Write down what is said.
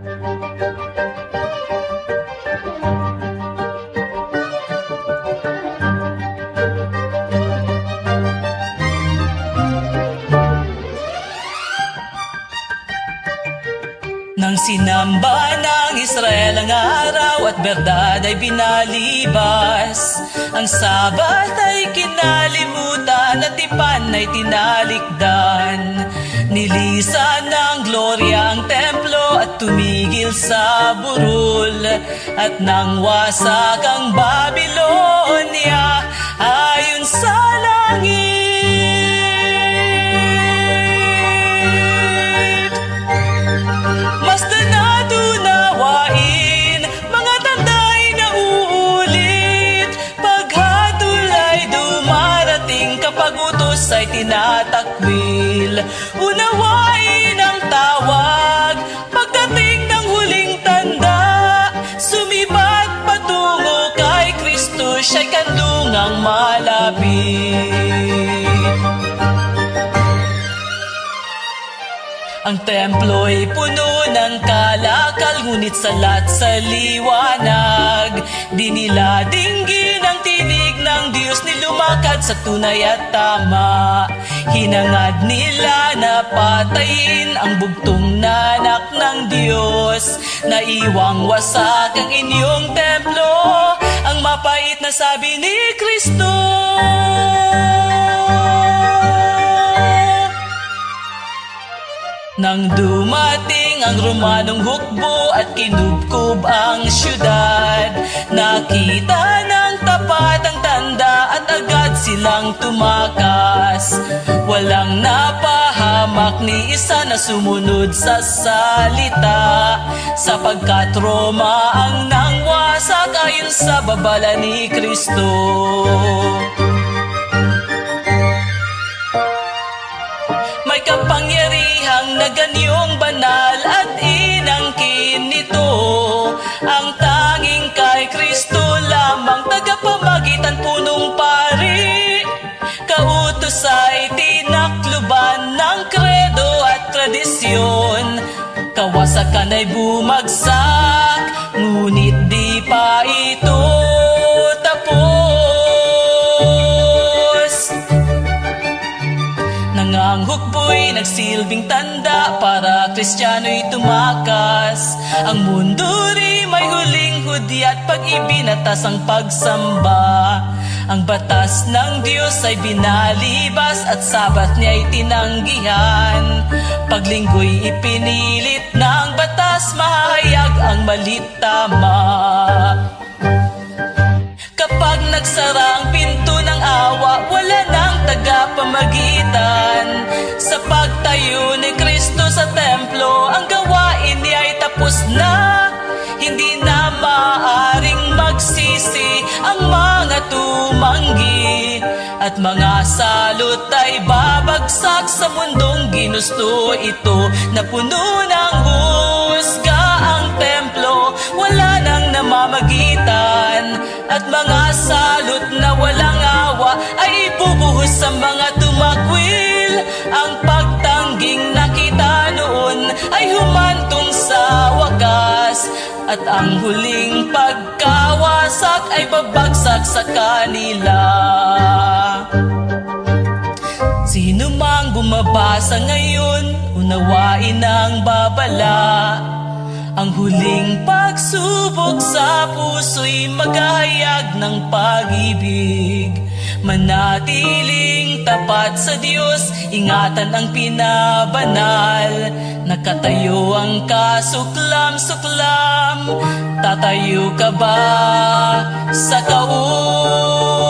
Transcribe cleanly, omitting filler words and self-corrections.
Nang sinamba ng Israel ang araw at berdad ay binalibas, ang Sabat ay kinalimutan at tipan ay tinalikdan. Nilisan ng glorya ang templo at tumigil sa burol, at nang wasak ang Babilonia ayon sa langit. Mas natunawain, mga tanda'y nauulit, paghatol ay dumarating kapag utos ay tinatakwil. Unawain ang tawag, pagdating ng huling tanda, sumibat patungo kay Kristo, siya'y kandungang malapit. Ang templo'y puno ng kalakal, ngunit salat sa liwanag. Di nila dinggin ang tinig ng Diyos, nilumakad sa tunay at tama. Hinangad nila na patayin ang bugtong na anak ng Diyos. Naiwang wasak ang inyong templo, ang mapait na sabi ni Kristo. Nang dumating ang Romanong hukbo at kinubkob ang syudad, nakita ng tapat ang tanda at agad silang tumakas. Walang napahamak ni isa na sumunod sa salita, sapagkat Roma ang nangwasak ayon sa babala ni Kristo. May kapangyarihang na ganyong banal at inangkin nito, ang tanging kay Kristo lamang, tagapamagitan punong pari. Kautos ay tinakluban ng kredo at tradisyon, kawasakan ay bumagsak, ngunit di pa ito tapos. Ang hukbo'y nagsilbing tanda para Kristiyano'y tumakas. Ang mundo rin may huling hudyat pag ibinatas ang pagsamba. Ang batas ng Diyos ay binalibas at Sabat niya'y tinanggihan. Paglinggo'y ipinilit ng batas, mahayag ang malit tama. Kapag nagsara ang pinto ng awa, wala nang tagapamagitan. Sa pagtayo ni Kristo sa templo, ang gawain niya ay tapos na. Hindi na maaring magsisi ang mga tumanggi, at mga salot ay babagsak sa mundong ginusto ito, na puno ng husga ang templo, wala nang namamagitan, at mga salot na walang awa ay ibubuhos sa mga tumakwil. Ang pagtangging nakita noon ay humantong sa wakas, at ang huling pagkawasak ay babagsak sa kanila. Sino mang bumabasa ngayon, unawain ang babala. Ang huling pagsubok sa puso'y maghahayag ng pag-ibig. Manatiling tapat sa Diyos, ingatan ang pinabanal. Nakatayo ang kasuklam-suklam, tatayo ka ba sa kautusan?